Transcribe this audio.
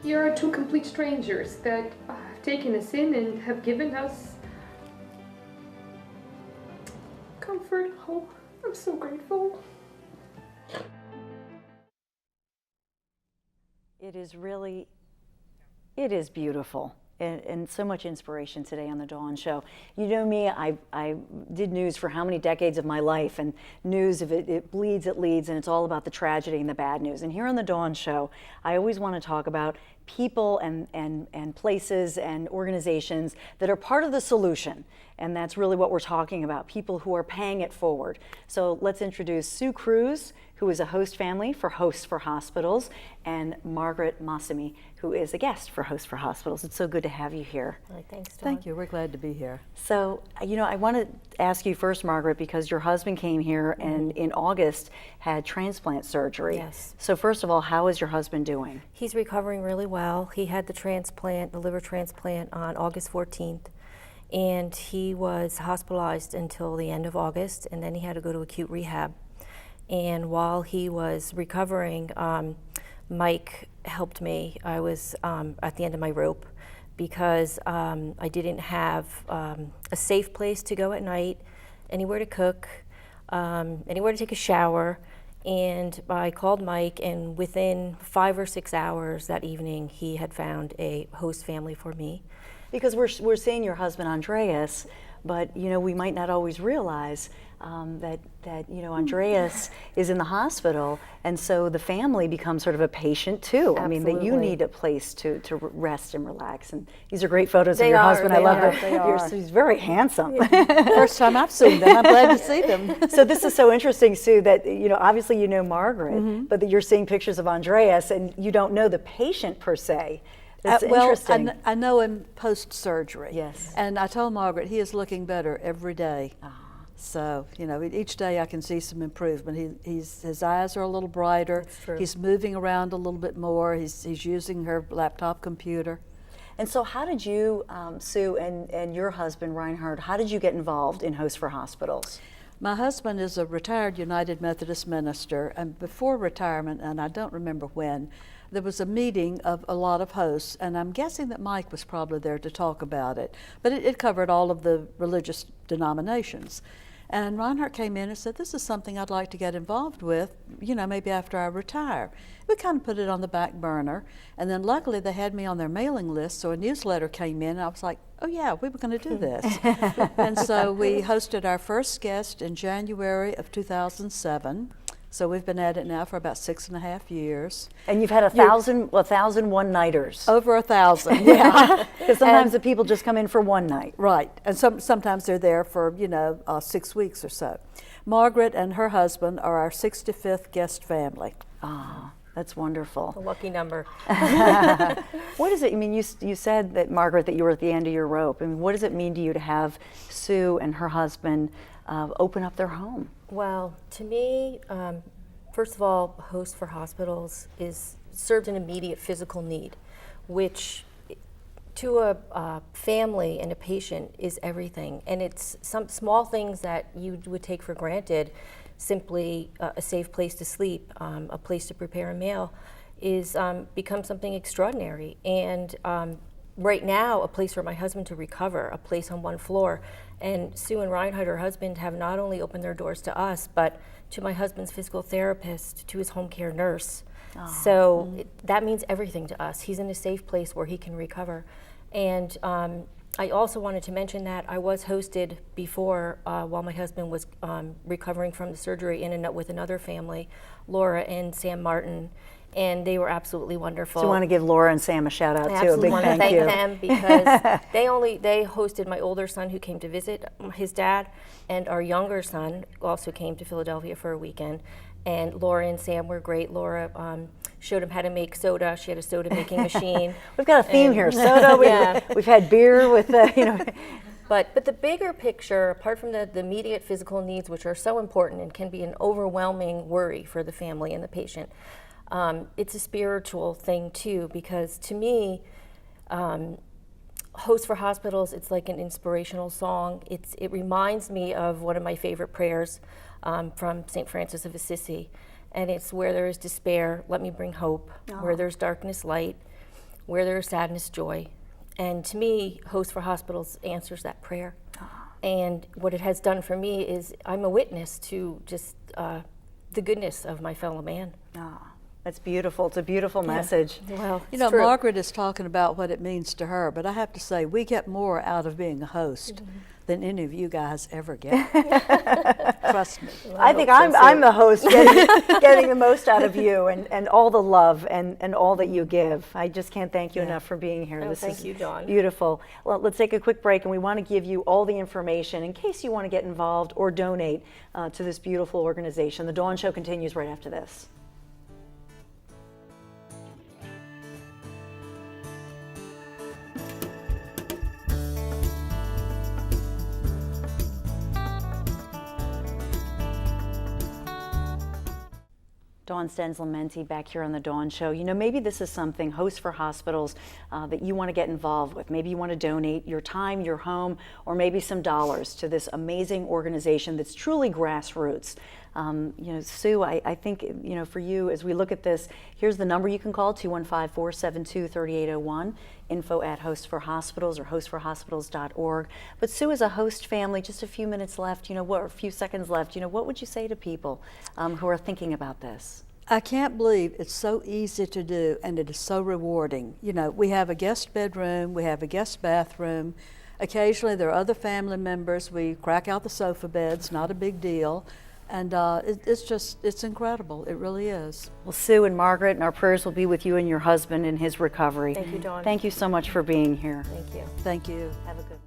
You're two complete strangers that have taken us in and have given us comfort. Oh, I'm so grateful. It is beautiful. And so much inspiration today on the Dawn Show. You know me, I did news for how many decades of my life, and news, if it bleeds, it leads, and it's all about the tragedy and the bad news. And here on the Dawn Show, I always want to talk about people and places and organizations that are part of the solution. And that's really what we're talking about, people who are paying it forward. So let's introduce Sue Cruz, who is a host family for Hosts for Hospitals, and Margaret Massimi, who is a guest for Hosts for Hospitals. It's so good to have you here. Right, thanks, Dawn. Thank you. We're glad to be here. So, I want to ask you first, Margaret, because your husband came here and in August had transplant surgery. Yes. So first of all, how is your husband doing? He's recovering really well. He had the transplant, the liver transplant, on August 14th, and he was hospitalized until the end of August, and then he had to go to acute rehab. And while he was recovering, Mike helped me. I was at the end of my rope because I didn't have a safe place to go at night, anywhere to cook, anywhere to take a shower. And I called Mike, and within 5 or 6 hours that evening, he had found a host family for me. Because we're seeing your husband, Andreas, but we might not always realize that Andreas is in the hospital, and so the family becomes sort of a patient too. Absolutely. I mean, that you need a place to rest and relax. And these are great photos of They your are, husband. they I love are, that. they are. He's very handsome. First time I've seen them. I'm glad to see them. So this is so interesting, Sue, that obviously you know Margaret, but that you're seeing pictures of Andreas and you don't know the patient per se. That's interesting. I know him post-surgery. Yes. And I told Margaret he is looking better every day. So, each day I can see some improvement. His eyes are a little brighter. That's true. He's moving around a little bit more. He's using her laptop computer. And so how did you, Sue, and your husband, Reinhard, how did you get involved in Hosts for Hospitals? My husband is a retired United Methodist minister, and before retirement, and I don't remember when, there was a meeting of a lot of hosts, and I'm guessing that Mike was probably there to talk about it, but it covered all of the religious denominations. And Reinhard came in and said, this is something I'd like to get involved with, maybe after I retire. We kind of put it on the back burner, and then luckily they had me on their mailing list, so a newsletter came in, and I was like, oh yeah, we were going to do this. And so we hosted our first guest in January of 2007. So we've been at it now for about 6.5 years. And you've had 1,000 one-nighters. Over 1,000, yeah. Because sometimes the people just come in for one night. Right, and sometimes they're there for 6 weeks or so. Margaret and her husband are our 65th guest family. Ah, that's wonderful. A lucky number. What does it mean? You said that, Margaret, that you were at the end of your rope. I mean, what does it mean to you to have Sue and her husband open up their home? Well, to me, first of all, Hosts for Hospitals serves an immediate physical need, which to a family and a patient is everything. And it's some small things that you would take for granted, simply a safe place to sleep, a place to prepare a meal, is become something extraordinary. And right now, a place for my husband to recover, a place on one floor. And Sue and Reinhard, her husband, have not only opened their doors to us, but to my husband's physical therapist, to his home care nurse. So that means everything to us. He's in a safe place where he can recover. And I also wanted to mention that I was hosted before while my husband was recovering from the surgery with another family, Laura and Sam Martin. And they were absolutely wonderful. So you want to give Laura and Sam a shout out too, a big want to thank you. them because they hosted my older son who came to visit his dad, and our younger son also came to Philadelphia for a weekend. And Laura and Sam were great. Laura showed him how to make soda. She had a soda making machine. We've got a theme here: soda. We've had beer with But the bigger picture, apart from the immediate physical needs, which are so important and can be an overwhelming worry for the family and the patient. It's a spiritual thing too, because to me, Hosts for Hospitals, it's like an inspirational song. It reminds me of one of my favorite prayers from St. Francis of Assisi. And it's where there is despair, let me bring hope. Where there's darkness, light. Where there is sadness, joy. And to me, Host for Hospitals answers that prayer. And what it has done for me is I'm a witness to just the goodness of my fellow man. That's beautiful. It's a beautiful message. Well, You know, it's true. Margaret is talking about what it means to her, but I have to say, we get more out of being a host than any of you guys ever get. Trust me. I think hope so, I'm too. the host getting the most out of you and all the love and all that you give. I just can't thank you enough for being here. Oh, This thank is you, Dawn. beautiful. Well, let's take a quick break, and we want to give you all the information in case you want to get involved or donate to this beautiful organization. The Dawn Show continues right after this. Dawn Stenslementi back here on The Dawn Show. You know, maybe this is something, Host for Hospitals, that you want to get involved with. Maybe you want to donate your time, your home, or maybe some dollars to this amazing organization that's truly grassroots. You know, Sue, I think, you know, for you, as we look at this, here's the number you can call, 215-472-3801, info@Host for Hospitals or hostforhospitals.org. But Sue, as a host family, just a few minutes left, you know, what, or a few seconds left, you know, what would you say to people who are thinking about this? I can't believe it's so easy to do, and it is so rewarding. You know, we have a guest bedroom, we have a guest bathroom. Occasionally there are other family members. We crack out the sofa beds, not a big deal. And it's incredible. It really is. Well, Sue and Margaret, and our prayers will be with you and your husband in his recovery. Thank you, Dawn. Thank you so much for being here. Thank you. Thank you. Have a good